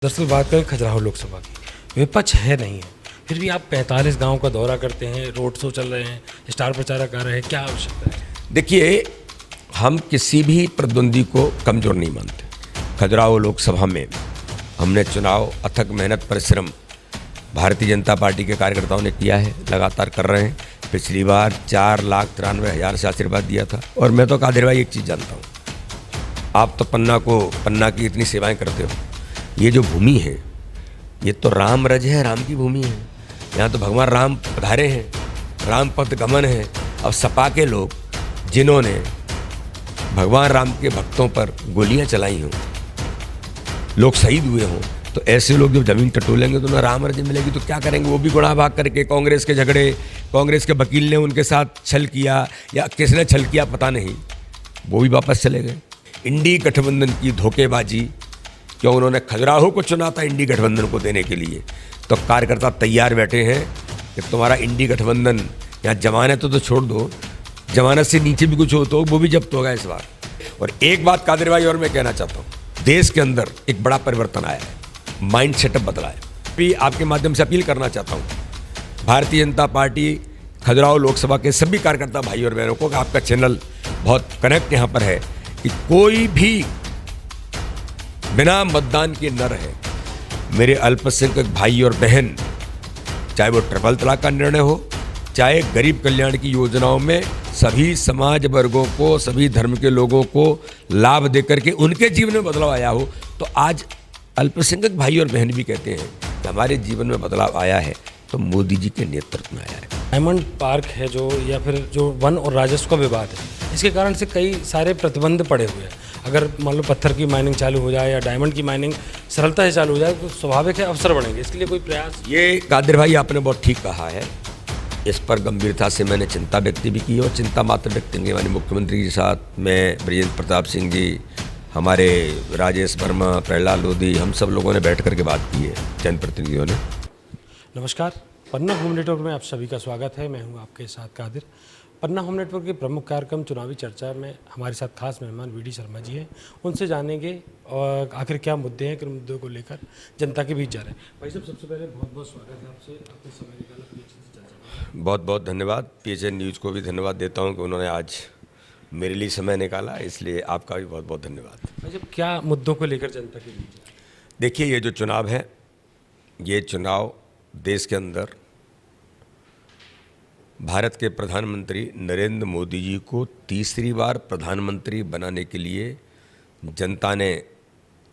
दरअसल बात करें खजुराहो लोकसभा की, विपक्ष है नहीं है, फिर भी आप 45 गांव का दौरा करते हैं, रोड शो चल रहे हैं, स्टार प्रचारक आ रहे हैं, क्या आवश्यकता है? देखिए, हम किसी भी प्रतिद्वंदी को कमज़ोर नहीं मानते। खजुराहो लोकसभा में हमने चुनाव अथक मेहनत परिश्रम भारतीय जनता पार्टी के कार्यकर्ताओं ने किया है, लगातार कर रहे हैं। पिछली बार 4,93,000 से आशीर्वाद दिया था। और मैं तो कादिर भाई एक चीज़ जानता हूँ, आप तो पन्ना की इतनी सेवाएं करते हो। ये जो भूमि है ये तो राम रज है, राम की भूमि है। यहाँ तो भगवान राम पधारे हैं, राम पथ गमन है। अब सपा के लोग जिन्होंने भगवान राम के भक्तों पर गोलियां चलाई हों, लोग शहीद हुए हों, तो ऐसे लोग जब जमीन टटोलेंगे तो ना राम रज मिलेगी, तो क्या करेंगे? वो भी गुनाह भाग करके कांग्रेस के झगड़े, कांग्रेस के वकील ने उनके साथ छल किया या किसने छल किया पता नहीं, वो भी वापस चले गए। इंडी गठबंधन की धोखेबाजी, क्यों उन्होंने खजुराहो को चुना था इंडी गठबंधन को देने के लिए, तो कार्यकर्ता तैयार बैठे हैं कि तुम्हारा इंडी गठबंधन यहाँ जमानत तो छोड़ दो, जमानत से नीचे भी कुछ हो तो वो भी जब्त होगा इस बार। और एक बात कादिर भाई और मैं कहना चाहता हूँ, देश के अंदर एक बड़ा परिवर्तन आया है, माइंड सेटअप बदला है। भी आपके माध्यम से अपील करना चाहता हूँ भारतीय जनता पार्टी खजुराहो लोकसभा के सभी कार्यकर्ता भाई और बहनों को, कि आपका चैनल बहुत कनेक्ट यहाँ पर है, कि कोई भी बिना मतदान के न रहे। मेरे अल्पसंख्यक भाई और बहन, चाहे वो ट्रिपल तलाक का निर्णय हो, चाहे गरीब कल्याण की योजनाओं में सभी समाज वर्गों को, सभी धर्म के लोगों को लाभ देकर के उनके जीवन में बदलाव आया हो, तो आज अल्पसंख्यक भाई और बहन भी कहते हैं कि हमारे जीवन में बदलाव आया है तो मोदी जी के नेतृत्व में आया है। डायमंड पार्क है जो, या फिर जो वन और राजस्व का विवाद है, इसके कारण से कई सारे प्रतिबंध पड़े हुए हैं। अगर मान लो पत्थर की माइनिंग चालू हो जाए या डायमंड की माइनिंग सरलता से चालू हो जाए तो स्वाभाविक है अवसर बढ़ेंगे। इसके लिए कोई प्रयास? ये कादिर भाई आपने बहुत ठीक कहा है, इस पर गंभीरता से मैंने चिंता व्यक्त भी की, और चिंता मात्र व्यक्त नहीं, माननीय मुख्यमंत्री के साथ मैं, ब्रजेंद्र प्रताप सिंह जी, हमारे राजेश वर्मा, प्रहलाद लोधी, हम सब लोगों ने बैठ करके बात की है, जनप्रतिनिधियों ने। नमस्कार, पन्ना होम नेटवर्क में आप सभी का स्वागत है। मैं हूं आपके साथ कादिर। पन्ना होम नेटवर्क के प्रमुख कार्यक्रम चुनावी चर्चा में हमारे साथ खास मेहमान वीडी शर्मा जी हैं, उनसे जानेंगे और आखिर क्या मुद्दे हैं, किन मुद्दों को लेकर जनता के बीच जा रहे हैं। भाई साहब, सबसे पहले बहुत बहुत स्वागत है आपसे, आपने समय निकाला PHN से चर्चा में। बहुत बहुत धन्यवाद। PHN न्यूज़ को भी धन्यवाद देता हूँ कि उन्होंने आज मेरे लिए समय निकाला, इसलिए आपका भी बहुत बहुत धन्यवाद। भाई साहब, क्या मुद्दों को लेकर जनता के बीच है? देखिए, ये जो चुनाव है, ये चुनाव देश के अंदर भारत के प्रधानमंत्री नरेंद्र मोदी जी को तीसरी बार प्रधानमंत्री बनाने के लिए जनता ने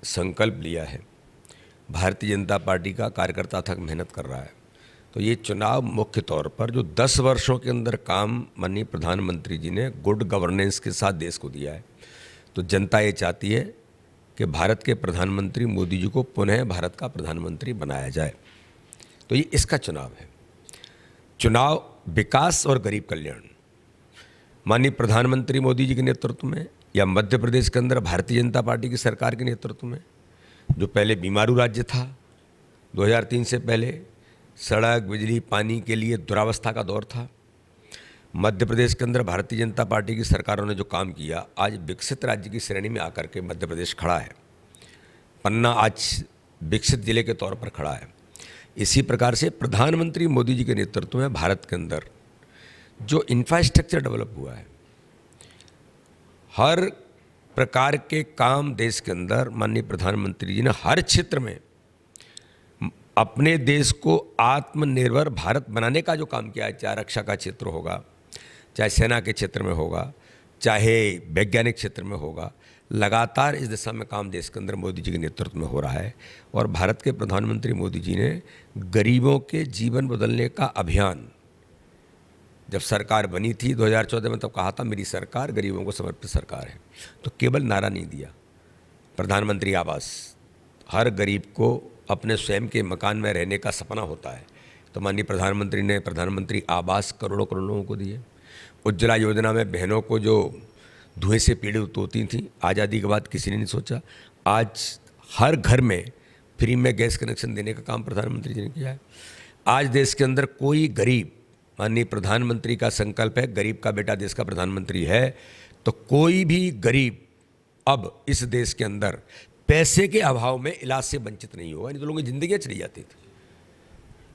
संकल्प लिया है। भारतीय जनता पार्टी का कार्यकर्ता थक मेहनत कर रहा है, तो ये चुनाव मुख्य तौर पर जो 10 वर्षों के अंदर काम माननीय प्रधानमंत्री जी ने गुड गवर्नेंस के साथ देश को दिया है, तो जनता ये चाहती है कि भारत के प्रधानमंत्री मोदी जी को पुनः भारत का प्रधानमंत्री बनाया जाए, तो ये इसका चुनाव है। चुनाव विकास और गरीब कल्याण, माननीय प्रधानमंत्री मोदी जी के नेतृत्व में या मध्य प्रदेश के अंदर भारतीय जनता पार्टी की सरकार के नेतृत्व में, जो पहले बीमारू राज्य था, 2003 से पहले सड़क, बिजली, पानी के लिए दुरावस्था का दौर था। मध्य प्रदेश के अंदर भारतीय जनता पार्टी की सरकारों ने जो काम किया, आज विकसित राज्य की श्रेणी में आकर के मध्य प्रदेश खड़ा है। पन्ना आज विकसित जिले के तौर पर खड़ा है। इसी प्रकार से प्रधानमंत्री मोदी जी के नेतृत्व में भारत के अंदर जो इंफ्रास्ट्रक्चर डेवलप हुआ है, हर प्रकार के काम देश के अंदर माननीय प्रधानमंत्री जी ने हर क्षेत्र में अपने देश को आत्मनिर्भर भारत बनाने का जो काम किया है, चाहे रक्षा का क्षेत्र होगा, चाहे सेना के क्षेत्र में होगा, चाहे वैज्ञानिक क्षेत्र में होगा, लगातार इस दिशा में काम देश के अंदर मोदी जी के नेतृत्व में हो रहा है। और भारत के प्रधानमंत्री मोदी जी ने गरीबों के जीवन बदलने का अभियान, जब सरकार बनी थी 2014 में, तब कहा था मेरी सरकार गरीबों को समर्पित सरकार है, तो केवल नारा नहीं दिया। प्रधानमंत्री आवास, हर गरीब को अपने स्वयं के मकान में रहने का सपना होता है, तो माननीय प्रधानमंत्री ने प्रधानमंत्री आवास करोड़ों करोड़ों लोगों को दिए। उज्ज्वला योजना में बहनों को जो धुएं से पीड़ित होती थी, आज़ादी के बाद किसी ने नहीं सोचा, आज हर घर में फ्री में गैस कनेक्शन देने का काम प्रधानमंत्री जी ने किया है। आज देश के अंदर कोई गरीब, माननीय प्रधानमंत्री का संकल्प है गरीब का बेटा देश का प्रधानमंत्री है, तो कोई भी गरीब अब इस देश के अंदर पैसे के अभाव में इलाज से वंचित नहीं होगा, नहीं तो लोगों की जिंदगियाँ चली जाती थी।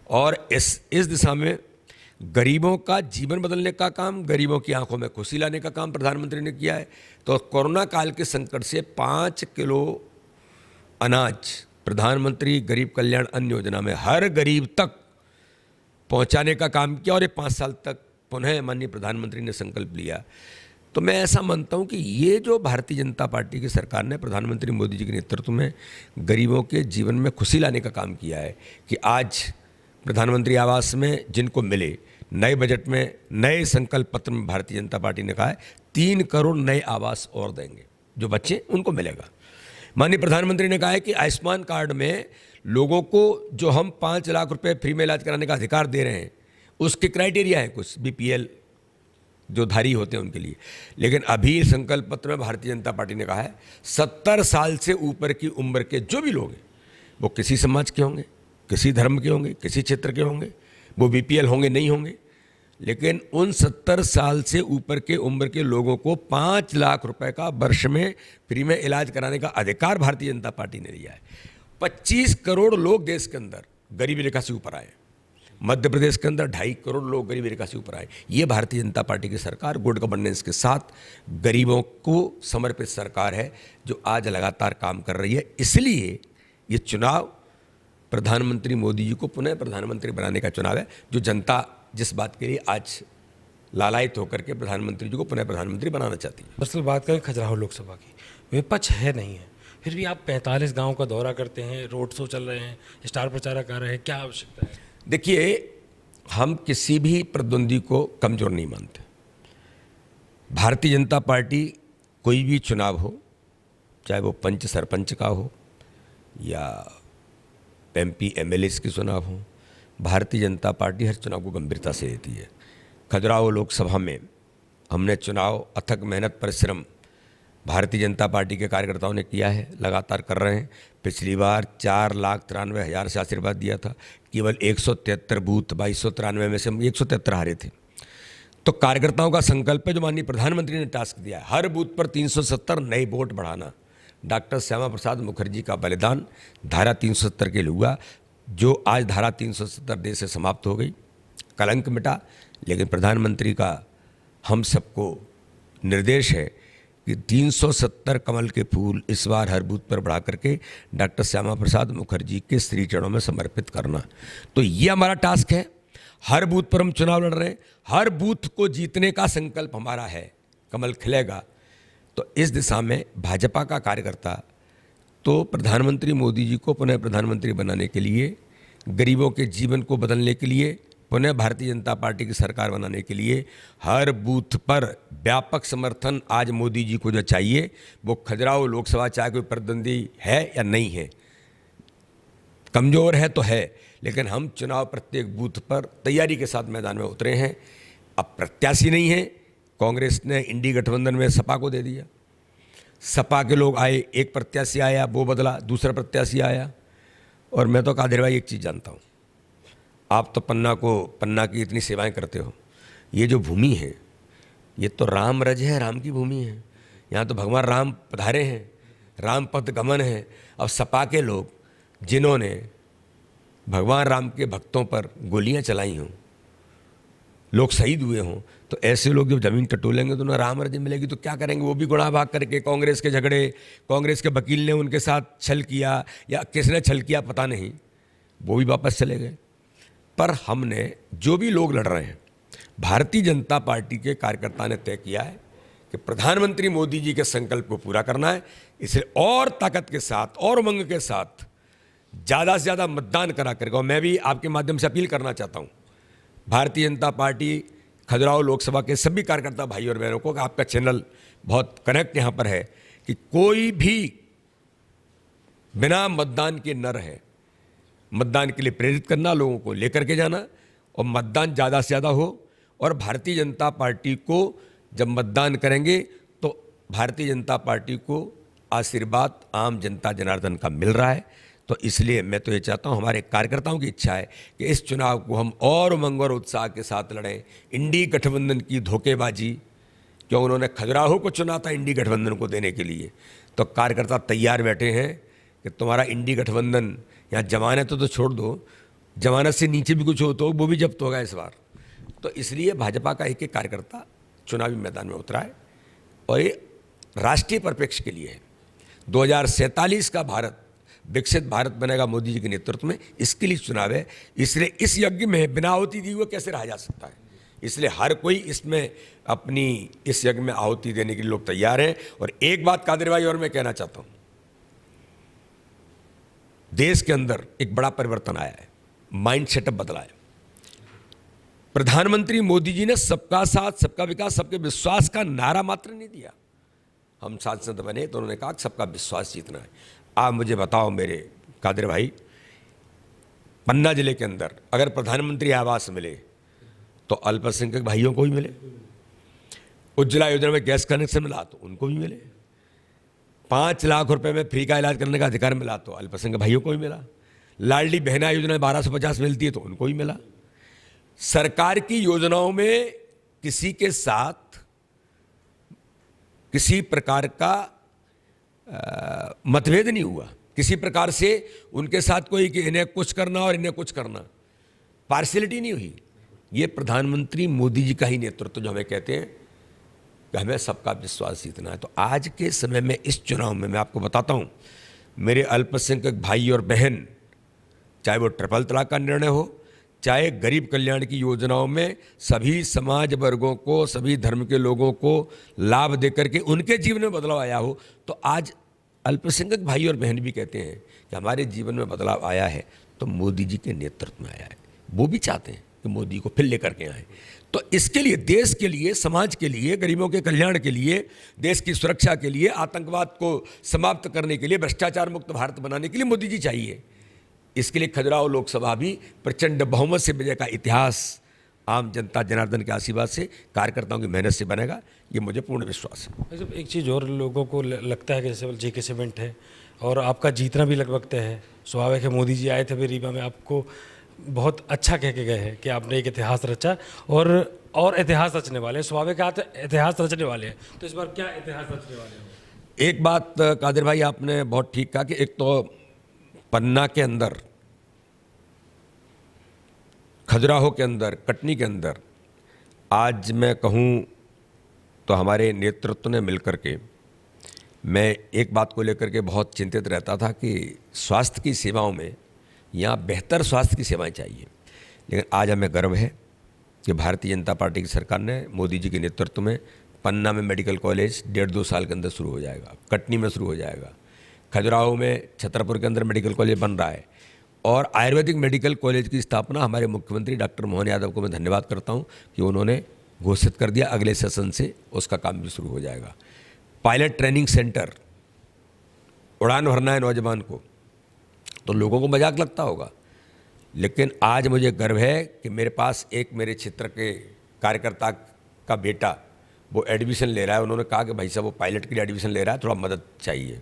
और इस दिशा में गरीबों का जीवन बदलने का काम, गरीबों की आंखों में खुशी लाने का काम प्रधानमंत्री ने किया है। तो कोरोना काल के संकट से 5 किलो अनाज प्रधानमंत्री गरीब कल्याण अन्न योजना में हर गरीब तक पहुंचाने का काम किया, और ये 5 साल तक पुनः माननीय प्रधानमंत्री ने संकल्प लिया। तो मैं ऐसा मानता हूं कि ये जो भारतीय जनता पार्टी की सरकार ने प्रधानमंत्री मोदी जी के नेतृत्व में गरीबों के जीवन में खुशी लाने का काम किया है कि आज प्रधानमंत्री आवास में जिनको मिले, नए बजट में नए संकल्प पत्र में भारतीय जनता पार्टी ने कहा है 3 करोड़ नए आवास और देंगे, जो बच्चे उनको मिलेगा। माननीय प्रधानमंत्री ने कहा है कि आयुष्मान कार्ड में लोगों को जो हम 5 लाख रुपए फ्री में इलाज कराने का अधिकार दे रहे हैं, उसके क्राइटेरिया हैं कुछ बीपीएल जो धारी होते हैं उनके लिए। लेकिन अभी संकल्प पत्र में भारतीय जनता पार्टी ने कहा है 70 साल से ऊपर की उम्र के जो भी लोग हैं, वो किसी समाज के होंगे, किसी धर्म के होंगे, किसी क्षेत्र के होंगे, वो बीपीएल होंगे नहीं होंगे, लेकिन उन 70 साल से ऊपर के उम्र के लोगों को 5 लाख रुपए का वर्ष में फ्री में इलाज कराने का अधिकार भारतीय जनता पार्टी ने दिया है। 25 करोड़ लोग देश के अंदर गरीबी रेखा से ऊपर आए, मध्य प्रदेश के अंदर 2.5 करोड़ लोग गरीबी रेखा से ऊपर आए। ये भारतीय जनता पार्टी की सरकार गुड गवर्नेंस के साथ गरीबों को समर्पित सरकार है जो आज लगातार काम कर रही है। इसलिए ये चुनाव प्रधानमंत्री मोदी जी को पुनः प्रधानमंत्री बनाने का चुनाव है, जो जनता जिस बात के लिए आज लालायित होकर के प्रधानमंत्री जी को पुनः प्रधानमंत्री बनाना चाहती है। दरअसल बात करें खजुराहो लोकसभा की, विपक्ष है नहीं है, फिर भी आप 45 गाँव का दौरा करते हैं, रोड शो चल रहे हैं, स्टार प्रचारक आ रहे हैं, क्या आवश्यकता है? देखिए, हम किसी भी प्रतिद्वंदी को कमज़ोर नहीं मानते। भारतीय जनता पार्टी कोई भी चुनाव हो, चाहे वो पंच सरपंच का हो या एमपी एमएलए के चुनाव हो, भारतीय जनता पार्टी हर चुनाव को गंभीरता से लेती है। खजुराहो लोकसभा में हमने चुनाव अथक मेहनत परिश्रम भारतीय जनता पार्टी के कार्यकर्ताओं ने किया है, लगातार कर रहे हैं। पिछली बार 4,93,000 से आशीर्वाद दिया था, केवल 173 बूथ 2293 में से हम 173 हारे थे। तो कार्यकर्ताओं का संकल्प है, जो माननीय प्रधानमंत्री ने टास्क दिया है, हर बूथ पर 370 नए वोट बढ़ाना। डॉक्टर श्यामा प्रसाद मुखर्जी का बलिदान धारा 370 के लिए हुआ, जो आज धारा 370 देश से समाप्त हो गई, कलंक मिटा। लेकिन प्रधानमंत्री का हम सबको निर्देश है कि 370 कमल के फूल इस बार हर बूथ पर बढ़ा करके डॉक्टर श्यामा प्रसाद मुखर्जी के श्री चरणों में समर्पित करना। तो ये हमारा टास्क है। हर बूथ पर हम चुनाव लड़ रहे हैं, हर बूथ को जीतने का संकल्प हमारा है, कमल खिलेगा। तो इस दिशा में भाजपा का कार्यकर्ता तो प्रधानमंत्री मोदी जी को पुनः प्रधानमंत्री बनाने के लिए, गरीबों के जीवन को बदलने के लिए, पुनः भारतीय जनता पार्टी की सरकार बनाने के लिए हर बूथ पर व्यापक समर्थन आज मोदी जी को जो चाहिए, वो खजुराहो लोकसभा चाहे कोई प्रतिद्वंदी है या नहीं है, कमज़ोर है तो है, लेकिन हम चुनाव प्रत्येक बूथ पर तैयारी के साथ मैदान में उतरे हैं। अब प्रत्याशी नहीं है, कांग्रेस ने इंडी गठबंधन में सपा को दे दिया, सपा के लोग आए, एक प्रत्याशी आया, वो बदला, दूसरा प्रत्याशी आया। और मैं तो कादिर भाई एक चीज़ जानता हूँ, आप तो पन्ना की इतनी सेवाएं करते हो, ये जो भूमि है ये तो राम रज है, राम की भूमि है, यहाँ तो भगवान राम पधारे हैं, राम पथ गमन है। अब सपा के लोग जिन्होंने भगवान राम के भक्तों पर गोलियां चलाई हों, लोग शहीद हुए हों, तो ऐसे लोग जब ज़मीन टटोलेंगे तो उन्हें राम रज मिलेगी तो क्या करेंगे? वो भी गुनाह भाग करके कांग्रेस के झगड़े, कांग्रेस के वकील ने उनके साथ छल किया या किसने छल किया पता नहीं, वो भी वापस चले गए। पर हमने जो भी लोग लड़ रहे हैं, भारतीय जनता पार्टी के कार्यकर्ता ने तय किया है कि प्रधानमंत्री मोदी जी के संकल्प को पूरा करना है। इसलिए और ताकत के साथ और उमंग के साथ ज़्यादा से ज़्यादा मतदान करा करके, और मैं भी आपके माध्यम से अपील करना चाहता हूँ भारतीय जनता पार्टी खजुराहो लोकसभा के सभी कार्यकर्ता भाई और बहनों को कि आपका चैनल बहुत कनेक्ट यहाँ पर है कि कोई भी बिना मतदान के न रहे, मतदान के लिए प्रेरित करना, लोगों को लेकर के जाना, और मतदान ज़्यादा से ज़्यादा हो। और भारतीय जनता पार्टी को जब मतदान करेंगे तो भारतीय जनता पार्टी को आशीर्वाद आम जनता जनार्दन का मिल रहा है। तो इसलिए मैं तो ये चाहता हूँ, हमारे कार्यकर्ताओं की इच्छा है कि इस चुनाव को हम और उमंग और उत्साह के साथ लड़ें। इंडी गठबंधन की धोखेबाजी, क्यों उन्होंने खजुराहो को चुना था इंडी गठबंधन को देने के लिए, तो कार्यकर्ता तैयार बैठे हैं कि तुम्हारा इंडी गठबंधन यहाँ जमानत तो छोड़ दो, जमानत से नीचे भी कुछ हो तो वो भी जब्त होगा इस बार। तो इसलिए भाजपा का एक कार्यकर्ता चुनावी मैदान में उतरा है और ये राष्ट्रीय परिप्रेक्ष्य के लिए है। 2047 का भारत विकसित भारत बनेगा मोदी जी के नेतृत्व में, इसके लिए चुनाव है। इसलिए इस यज्ञ में बिना आहुति दिए हुए कैसे रहा जा सकता है, इसलिए हर कोई इसमें अपनी इस यज्ञ में आहुति देने के लिए लोग तैयार हैं। और एक बात कादिर भाई और मैं कहना चाहता हूं, देश के अंदर एक बड़ा परिवर्तन आया है, माइंड सेटअप बदला है। प्रधानमंत्री मोदी जी ने सबका साथ सबका विकास सबके विश्वास का नारा मात्र नहीं दिया। हम सांसद बने तो उन्होंने कहा कि सबका विश्वास जीतना है। आप मुझे बताओ मेरे कादिर भाई, पन्ना जिले के अंदर अगर प्रधानमंत्री आवास मिले तो अल्पसंख्यक भाइयों को भी मिले, उज्ज्वला योजना में गैस कनेक्शन मिला तो उनको भी मिले, 5 लाख रुपए में फ्री का इलाज करने का अधिकार मिला तो अल्पसंख्यक भाइयों को भी मिला, लाडली बहना योजना में 1250 मिलती है तो उनको भी मिला। सरकार की योजनाओं में किसी के साथ किसी प्रकार का मतभेद नहीं हुआ, किसी प्रकार से उनके साथ कोई कि इन्हें कुछ करना और इन्हें कुछ करना, पार्शियलिटी नहीं हुई। ये प्रधानमंत्री मोदी जी का ही नेतृत्व जो हमें कहते हैं कि हमें सबका विश्वास जीतना है। तो आज के समय में इस चुनाव में मैं आपको बताता हूँ, मेरे अल्पसंख्यक भाई और बहन, चाहे वो ट्रिपल तलाक का निर्णय हो, चाहे गरीब कल्याण की योजनाओं में सभी समाज वर्गों को, सभी धर्म के लोगों को लाभ देकर के उनके जीवन में बदलाव आया हो, तो आज अल्पसंख्यक भाई और बहन भी कहते हैं कि हमारे जीवन में बदलाव आया है तो मोदी जी के नेतृत्व में आया है। वो भी चाहते हैं कि मोदी को फिर लेकर के आए। तो इसके लिए, देश के लिए, समाज के लिए, गरीबों के कल्याण के लिए, देश की सुरक्षा के लिए, आतंकवाद को समाप्त करने के लिए, भ्रष्टाचार मुक्त भारत बनाने के लिए मोदी जी चाहिए। इसके लिए खजुराहो लोकसभा भी प्रचंड बहुमत से विजय का इतिहास आम जनता जनार्दन के आशीर्वाद से, कार्यकर्ताओं की मेहनत से बनेगा, ये मुझे पूर्ण विश्वास है। जब एक चीज़ और लोगों को लगता है कि जैसे जेके सीमेंट है और आपका जीतना भी लगभग तय है। स्वाभाविक है, मोदी जी आए थे फिर रीवा में, आपको बहुत अच्छा कह के गए हैं कि आपने एक इतिहास रचा और इतिहास रचने वाले हैं। स्वाभाविक आप इतिहास रचने वाले हैं, तो इस बार क्या इतिहास रचने वाले हैं? एक बात कादिर भाई आपने बहुत ठीक कहा कि एक तो पन्ना के अंदर, खजुराहो के अंदर, कटनी के अंदर, आज मैं कहूँ तो हमारे नेतृत्व ने मिलकर के, मैं एक बात को लेकर के बहुत चिंतित रहता था कि स्वास्थ्य की सेवाओं में यहाँ बेहतर स्वास्थ्य की सेवाएं चाहिए। लेकिन आज हमें गर्व है कि भारतीय जनता पार्टी की सरकार ने मोदी जी के नेतृत्व में पन्ना में मेडिकल कॉलेज 1.5-2 साल के अंदर शुरू हो जाएगा, कटनी में शुरू हो जाएगा, खजुराहो में, छतरपुर के अंदर मेडिकल कॉलेज बन रहा है। और आयुर्वेदिक मेडिकल कॉलेज की स्थापना हमारे मुख्यमंत्री डॉक्टर मोहन यादव को मैं धन्यवाद करता हूँ कि उन्होंने घोषित कर दिया, अगले सेशन से उसका काम भी शुरू हो जाएगा। पायलट ट्रेनिंग सेंटर, उड़ान भरना है नौजवान को, तो लोगों को मजाक लगता होगा, लेकिन आज मुझे गर्व है कि मेरे पास एक मेरे क्षेत्र के कार्यकर्ता का बेटा वो एडमिशन ले रहा है। उन्होंने कहा कि भाई साहब वो पायलट के लिए एडमिशन ले रहा है, थोड़ा मदद चाहिए।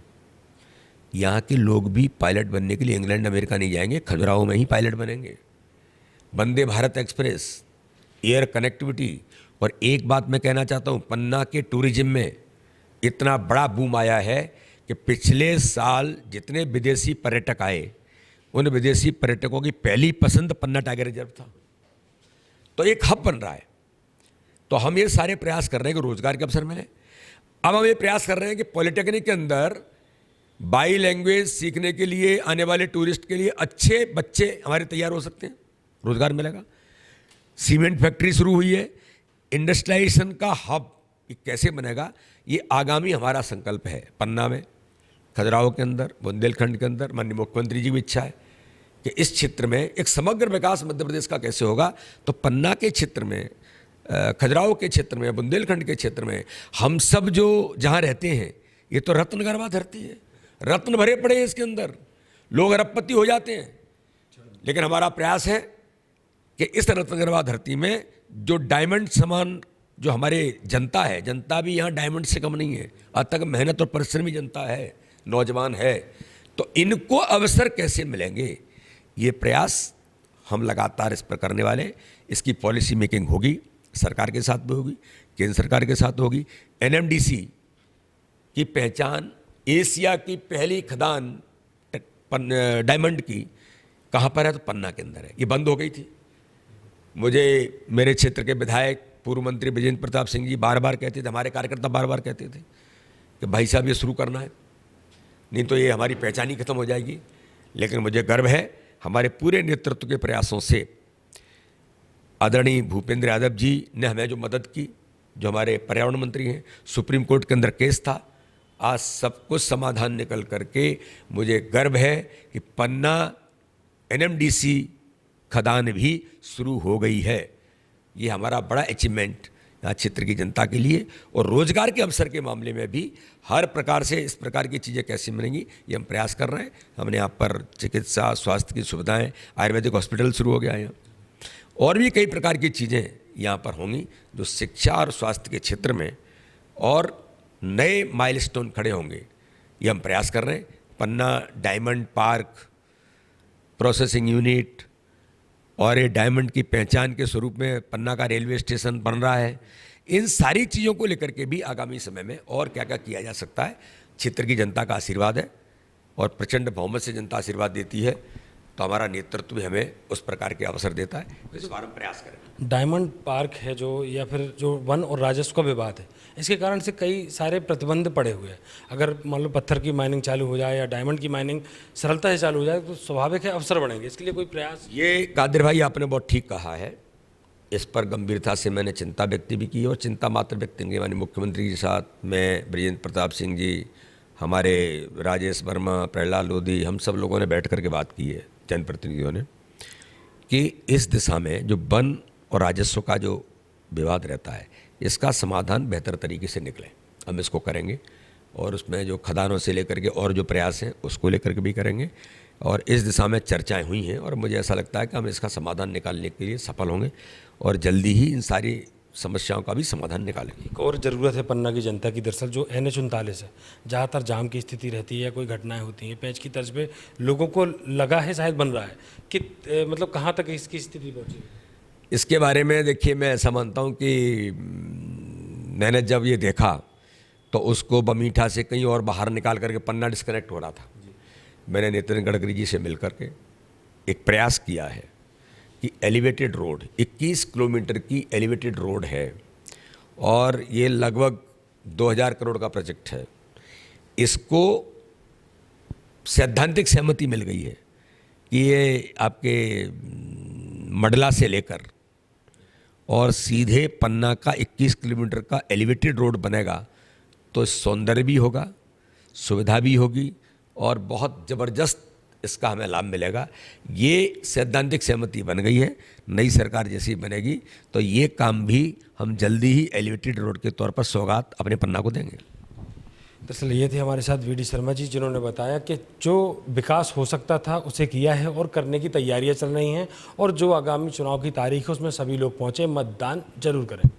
यहाँ के लोग भी पायलट बनने के लिए इंग्लैंड अमेरिका नहीं जाएंगे, खजुराहो में ही पायलट बनेंगे। Vande Bharat express, air connectivity. और एक बात मैं कहना चाहता हूँ, पन्ना के टूरिज्म में इतना बड़ा बूम आया है कि पिछले साल जितने विदेशी पर्यटक आए, उन विदेशी पर्यटकों की पहली पसंद पन्ना टाइगर रिजर्व था। तो एक हब बन रहा है। तो हम ये सारे प्रयास कर रहे हैं कि रोजगार के अवसर मिले। अब हम ये प्रयास कर रहे हैं कि पॉलिटेक्निक के अंदर बाई लैंग्वेज सीखने के लिए आने वाले टूरिस्ट के लिए अच्छे बच्चे हमारे तैयार हो सकते हैं, रोजगार मिलेगा। सीमेंट फैक्ट्री शुरू हुई है, इंडस्ट्रियलाइजेशन का हब ये कैसे बनेगा, ये आगामी हमारा संकल्प है। पन्ना में, खजुराहो के अंदर, बुंदेलखंड के अंदर माननीय मुख्यमंत्री जी की इच्छा है कि इस क्षेत्र में एक समग्र विकास मध्य प्रदेश का कैसे होगा। तो पन्ना के क्षेत्र में, खजुराहो के क्षेत्र में, बुंदेलखंड के क्षेत्र में हम सब जो जहाँ रहते हैं, ये तो रत्नगर्भा धरती है, रत्न भरे पड़े हैं इसके अंदर, लोग अरबपति हो जाते हैं। लेकिन हमारा प्रयास है कि इस रत्नगर्भा धरती में जो डायमंड समान जो हमारे जनता है, जनता भी यहाँ डायमंड से कम नहीं है, अथक मेहनत और परिश्रमी जनता है, नौजवान है, तो इनको अवसर कैसे मिलेंगे, ये प्रयास हम लगातार इस पर करने वाले। इसकी पॉलिसी मेकिंग होगी, सरकार के साथ भी होगी, केंद्र सरकार के साथ होगी। एनएमडीसी की पहचान एशिया की पहली खदान डायमंड की कहाँ पर है, तो पन्ना के अंदर है। ये बंद हो गई थी। मुझे मेरे क्षेत्र के विधायक पूर्व मंत्री विजेंद्र प्रताप सिंह जी बार बार कहते थे, हमारे कार्यकर्ता बार बार कहते थे कि भाई साहब ये शुरू करना है, नहीं तो ये हमारी पहचान ही खत्म हो जाएगी। लेकिन मुझे गर्व है हमारे पूरे नेतृत्व के प्रयासों से आदरणीय भूपेंद्र यादव जी ने हमें जो मदद की, जो हमारे पर्यावरण मंत्री हैं, सुप्रीम कोर्ट के अंदर केस था, आज सब कुछ समाधान निकल करके मुझे गर्व है कि पन्ना एनएमडीसी खदान भी शुरू हो गई है। ये हमारा बड़ा अचीवमेंट यहाँ क्षेत्र की जनता के लिए, और रोजगार के अवसर के मामले में भी हर प्रकार से इस प्रकार की चीज़ें कैसे मिलेंगी ये हम प्रयास कर रहे हैं। हमने यहाँ पर चिकित्सा स्वास्थ्य की सुविधाएं, आयुर्वेदिक हॉस्पिटल शुरू हो गया है यहाँ, और भी कई प्रकार की चीज़ें यहाँ पर होंगी जो शिक्षा और स्वास्थ्य के क्षेत्र में और नए माइलस्टोन खड़े होंगे, ये हम प्रयास कर रहे हैं। पन्ना डायमंड पार्क, प्रोसेसिंग यूनिट, और ये डायमंड की पहचान के स्वरूप में पन्ना का रेलवे स्टेशन बन रहा है। इन सारी चीज़ों को लेकर के भी आगामी समय में और क्या क्या किया जा सकता है, क्षेत्र की जनता का आशीर्वाद है और प्रचंड बहुमत से जनता आशीर्वाद देती है, तो हमारा नेतृत्व भी हमें उस प्रकार के अवसर देता है। इस बार हम प्रयास करें। डायमंड पार्क है जो, या फिर जो वन और राजस्व का विवाद है, इसके कारण से कई सारे प्रतिबंध पड़े हुए हैं। अगर मान लो पत्थर की माइनिंग चालू हो जाए या डायमंड की माइनिंग सरलता से चालू हो जाए तो स्वाभाविक है अवसर बढ़ेंगे। इसके लिए कोई प्रयास? ये कादिर भाई आपने बहुत ठीक कहा है। इस पर गंभीरता से मैंने चिंता व्यक्त भी की, और चिंता मात्र व्यक्त नहीं, माननीय मुख्यमंत्री के साथ मैं, ब्रजेंद्र प्रताप सिंह जी, हमारे राजेश वर्मा, प्रहलाद लोधी, हम सब लोगों ने बैठ करके बात की है, जनप्रतिनिधियों ने, कि इस दिशा में जो वन और राजस्व का जो विवाद रहता है इसका समाधान बेहतर तरीके से निकले। हम इसको करेंगे, और उसमें जो खदानों से लेकर के और जो प्रयास हैं उसको लेकर के भी करेंगे, और इस दिशा में चर्चाएं हुई हैं, और मुझे ऐसा लगता है कि हम इसका समाधान निकालने के लिए सफल होंगे और जल्दी ही इन सारी समस्याओं का भी समाधान निकालेंगे। एक और ज़रूरत है पन्ना की जनता की, दरअसल जो NH 39 है, ज़्यादातर जाम की स्थिति रहती है या कोई घटनाएं होती हैं, पैच की तर्ज पे लोगों को लगा है शायद बन रहा है कि मतलब कहाँ तक इसकी स्थिति पहुँची? इसके बारे में देखिए, मैं ऐसा मानता हूँ कि मैंने जब ये देखा तो उसको बमीठा से कहीं और बाहर निकाल करके पन्ना डिस्कनेक्ट हो रहा था। मैंने नितिन गडकरी जी से मिल करके एक प्रयास किया है कि एलिवेटेड रोड, 21 किलोमीटर की एलिवेटेड रोड है, और ये लगभग 2000 करोड़ का प्रोजेक्ट है। इसको सैद्धांतिक सहमति मिल गई है कि ये आपके मंडला से लेकर और सीधे पन्ना का 21 किलोमीटर का एलिवेटेड रोड बनेगा, तो सौंदर्य भी होगा, सुविधा भी होगी, और बहुत ज़बरदस्त इसका हमें लाभ मिलेगा। ये सैद्धांतिक सहमति बन गई है। नई सरकार जैसी बनेगी तो ये काम भी हम जल्दी ही एलिवेटेड रोड के तौर पर सौगात अपने पन्ना को देंगे। दरअसल ये थे हमारे साथ VD शर्मा जी, जिन्होंने बताया कि जो विकास हो सकता था उसे किया है और करने की तैयारियां चल रही हैं, और जो आगामी चुनाव की तारीख है उसमें सभी लोग पहुँचे, मतदान जरूर करें।